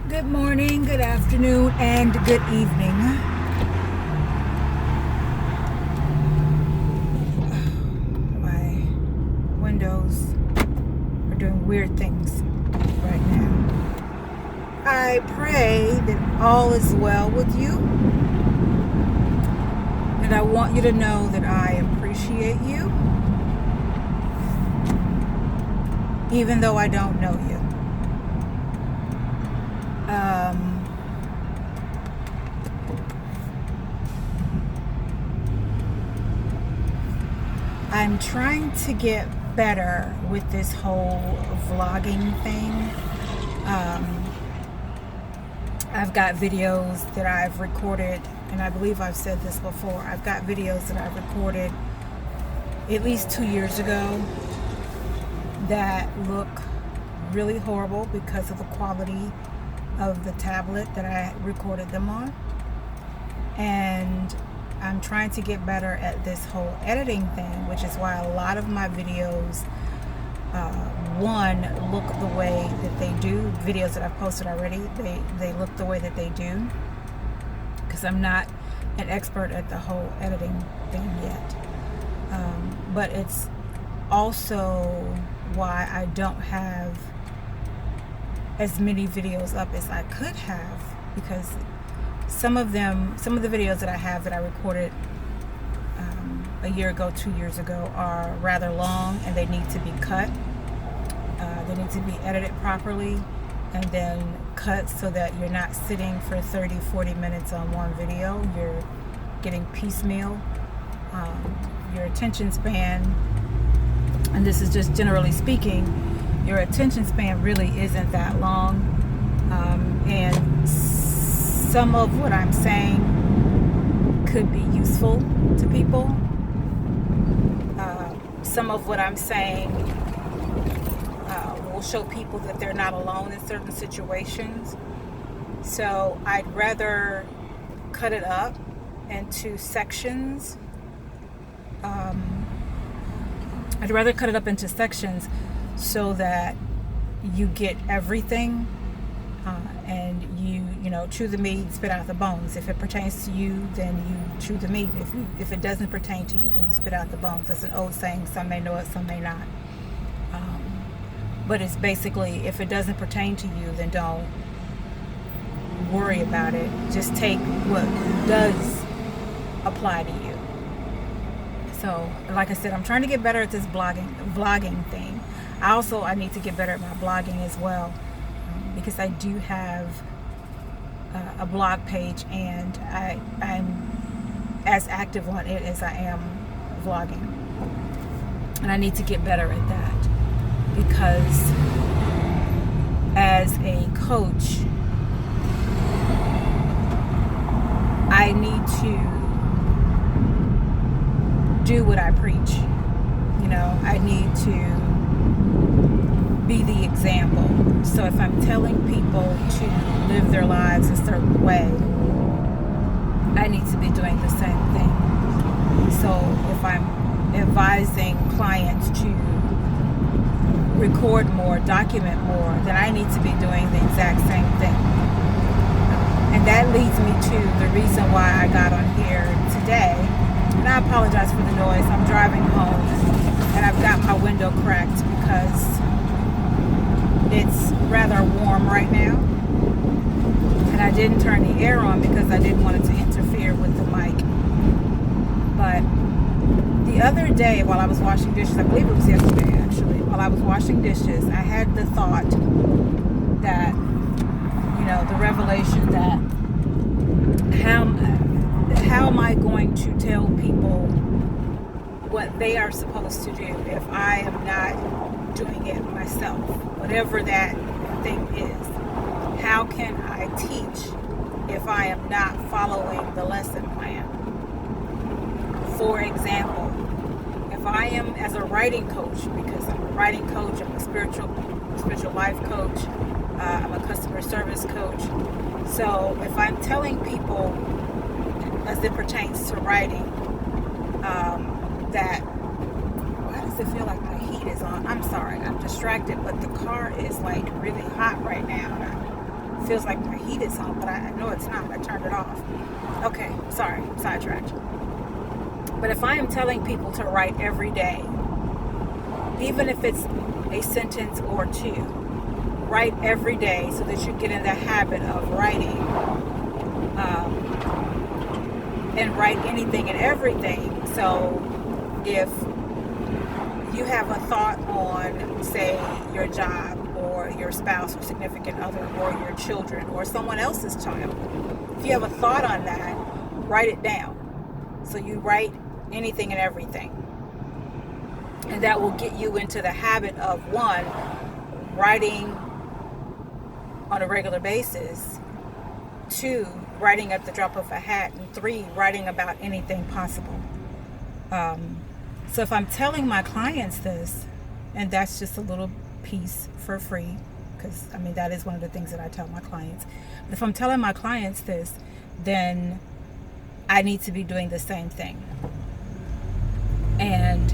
Good morning, good afternoon, and good evening. My windows are doing weird things right now. I pray that all is well with you. And I want you to know that I appreciate you, even though I don't know you. I'm trying to get better with this whole vlogging thing. I've got videos that I've recorded, and I believe I've said this before. I've got videos that I've recorded at least 2 years ago that look really horrible because of the quality of the tablet that I recorded them on. And I'm trying to get better at this whole editing thing, which is why a lot of my videos, one, look the way that they do. Videos that I've posted already, they look the way that they do, because I'm not an expert at the whole editing thing yet. But it's also why I don't have as many videos up as I could have, because some of the videos that I have that I recorded a year ago, 2 years ago, are rather long, and they need to be cut. They need to be edited properly and then cut so that you're not sitting for 30-40 minutes on one video. You're getting piecemeal. Your attention span, and this is just generally speaking, your attention span really isn't that long, and some of what I'm saying could be useful to people. Some of what I'm saying will show people that they're not alone in certain situations. So I'd rather cut it up into sections. So that you get everything, and you know, chew the meat, spit out the bones. If it pertains to you, then you chew the meat. If it doesn't pertain to you, then you spit out the bones. That's an old saying. Some may know it, some may not. But it's basically, if it doesn't pertain to you, then don't worry about it. Just take what does apply to you. So, like I said, I'm trying to get better at this vlogging thing. I need to get better at my blogging as well, because I do have a blog page, and I'm as active on it as I am vlogging. And I need to get better at that, because as a coach, I need to do what I preach. You know, I need to be the example. So if I'm telling people to live their lives a certain way, I need to be doing the same thing. So if I'm advising clients to record more, document more, then I need to be doing the exact same thing. And that leads me to the reason why I got on here today. And I apologize for the noise. I'm driving home, and I've got my window cracked because it's rather warm right now. And I didn't turn the air on because I didn't want it to interfere with the mic. But the other day, while I was washing dishes, I believe it was yesterday actually, while I was washing dishes, I had the thought that, you know, the revelation that how am I going to tell people what they are supposed to do if I am not doing it myself, whatever that thing is? How can I teach if I am not following the lesson plan? For example, if I am, as a writing coach, because I'm a writing coach, I'm a spiritual life coach, I'm a customer service coach. So if I'm telling people, as it pertains to writing, that, why does it feel like my heat is on? I'm sorry, I'm distracted, but the car is like really hot right now. feels like my heat is on, but I know it's not. I turned it off. Okay, sorry, sidetracked. But if I am telling people to write every day, even if it's a sentence or two, write every day so that you get in the habit of writing, and write anything and everything. So if you have a thought on, say, your job or your spouse or significant other or your children or someone else's child, if you have a thought on that, write it down. So you write anything and everything. And that will get you into the habit of, one, writing on a regular basis, two, writing at the drop of a hat, and three, writing about anything possible. So if I'm telling my clients this, and that's just a little piece for free, because I mean that is one of the things that I tell my clients. But if I'm telling my clients this, then I need to be doing the same thing. And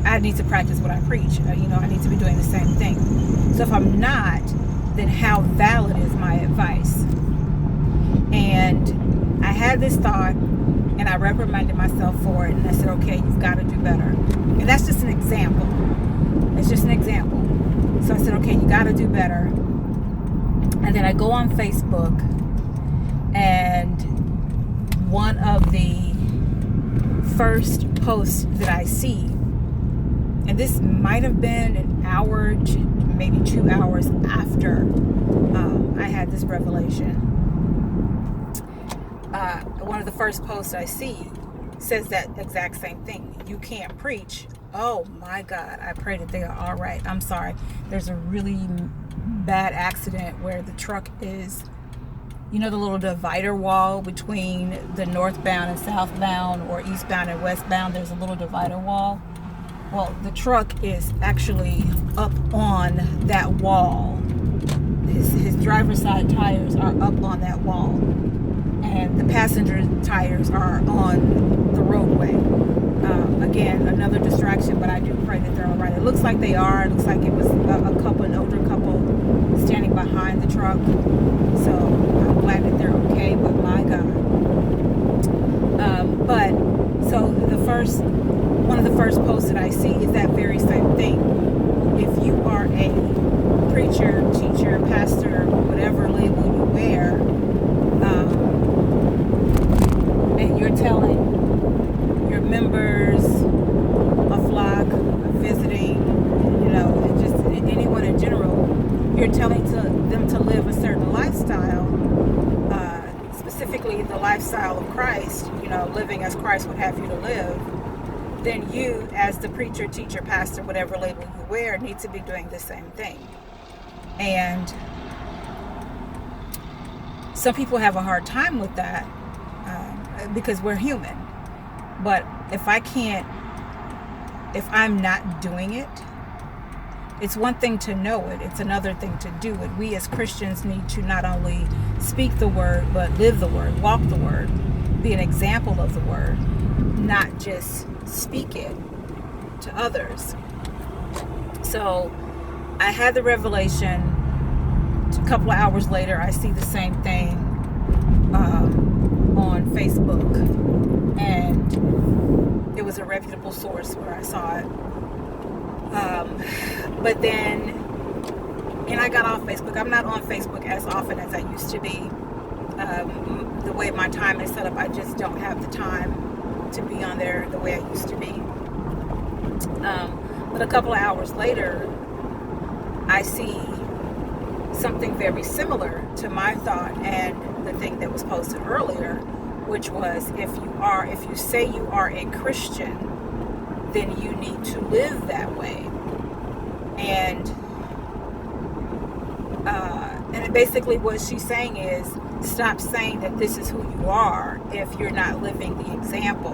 I need to practice what I preach. I need to be doing the same thing. So if I'm not, then how valid is my advice? And I had this thought, and I reprimanded myself for it, and I said, okay, you've got to do better. And that's just an example. It's just an example. So I said, okay, you got to do better. And then I go on Facebook, and one of the first posts that I see, and this might have been an hour to maybe 2 hours after I had this revelation. One of the first posts I see says that exact same thing. You can't preach. Oh my God, I pray that they are all right. I'm sorry. There's a really bad accident where the truck is, the little divider wall between the northbound and southbound, or eastbound and westbound. There's a little divider wall. Well, the truck is actually up on that wall. His driver's side tires are up on that wall, and the passenger tires are on the roadway. Again, another distraction, but I do pray that they're all right. It looks like they are. It looks like it was a couple, an older couple, standing behind the truck. So I'm glad that they're okay, but my God. So one of the first posts that I see is that very same thing. If you are a preacher, teacher, pastor, whatever label you wear, and you're telling your members, a flock, visiting, just anyone in general, you're telling them to live a certain lifestyle, specifically the lifestyle of Christ, living as Christ would have you to live, then you, as the preacher, teacher, pastor, whatever label you wear, need to be doing the same thing. And some people have a hard time with that because we're human. But if I'm not doing it, it's one thing to know it, it's another thing to do it. We as Christians need to not only speak the word, but live the word, walk the word, be an example of the word, not just speak it to others. So I had the revelation. A couple of hours later, I see the same thing on Facebook, and it was a reputable source where I saw it. But then, and I got off Facebook. I'm not on Facebook as often as I used to be. The way my time is set up, I just don't have the time to be on there the way I used to be. But a couple of hours later, I see something very similar to my thought and the thing that was posted earlier, which was if you say you are a Christian, then you need to live that way. And basically what she's saying is, stop saying that this is who you are if you're not living the example.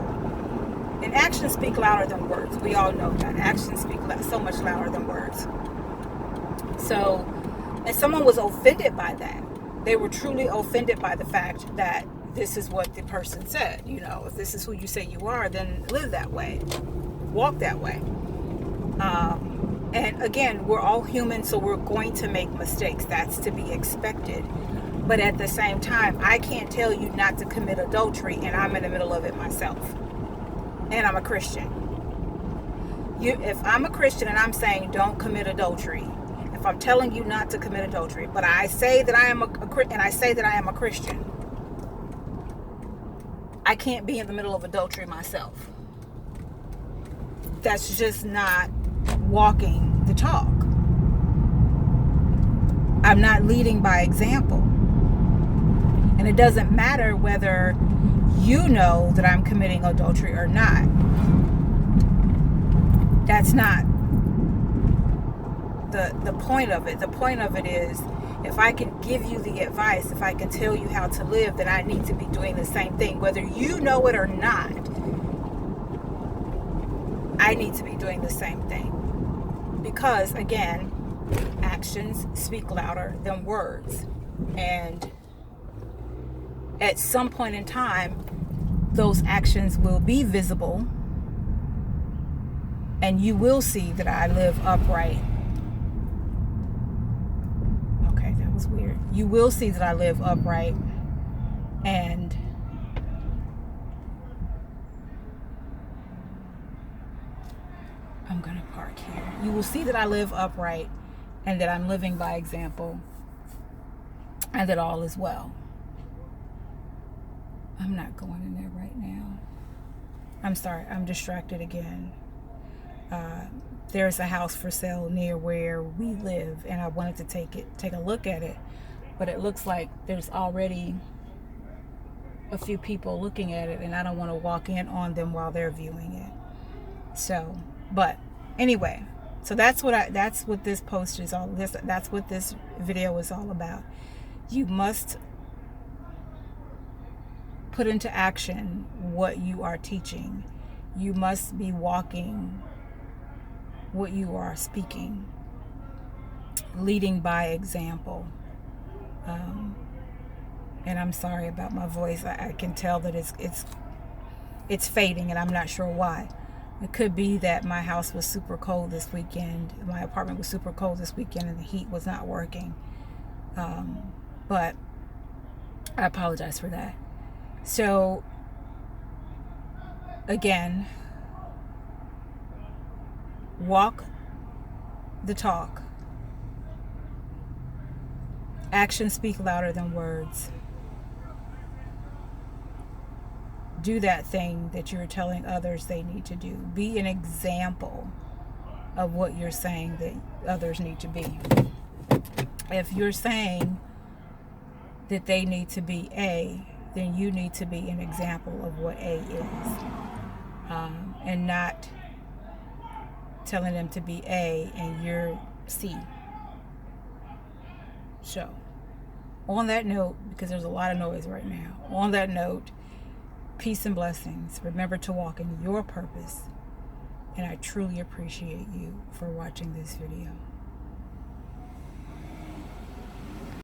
And actions speak louder than words. We all know that. Actions speak so much louder than words. So, and someone was offended by that. They were truly offended by the fact that this is what the person said. If this is who you say you are, then live that way. Walk that way. And again, we're all human, so we're going to make mistakes. That's to be expected. But at the same time, I can't tell you not to commit adultery, and I'm in the middle of it myself. And I'm a Christian. If I'm a Christian and I'm saying don't commit adultery, if I'm telling you not to commit adultery, but I say that I am a Christian, I can't be in the middle of adultery myself. That's just not walking the talk. I'm not leading by example. And it doesn't matter whether you know that I'm committing adultery or not. That's not the point of it. The point of it is, if I can give you the advice, if I can tell you how to live, then I need to be doing the same thing. Whether you know it or not, I need to be doing the same thing. Because, again, actions speak louder than words. And at some point in time, those actions will be visible, and you will see that I live upright. Okay, that was weird. You will see that I live upright, and I'm going to park here. You will see that I live upright, and that I'm living by example, and that all is well. I'm not going in there right now. I'm sorry, I'm distracted again. There's a house for sale near where we live, and I wanted to take a look at it, but it looks like there's already a few people looking at it, and I don't want to walk in on them while they're viewing it. So, but anyway, so that's what this post is all. That's what this video is all about. You must put into action what you are teaching. You must be walking what you are speaking, leading by example. And I'm sorry about my voice. I can tell that it's fading, and I'm not sure why. It could be that my house was super cold this weekend. My apartment was super cold this weekend, and the heat was not working. But I apologize for that. So, again, walk the talk. Actions speak louder than words. Do that thing that you're telling others they need to do. Be an example of what you're saying that others need to be. If you're saying that they need to be A, then you need to be an example of what A is. And not telling them to be A and you're C. So, on that note, because there's a lot of noise right now, on that note, peace and blessings. Remember to walk in your purpose. And I truly appreciate you for watching this video.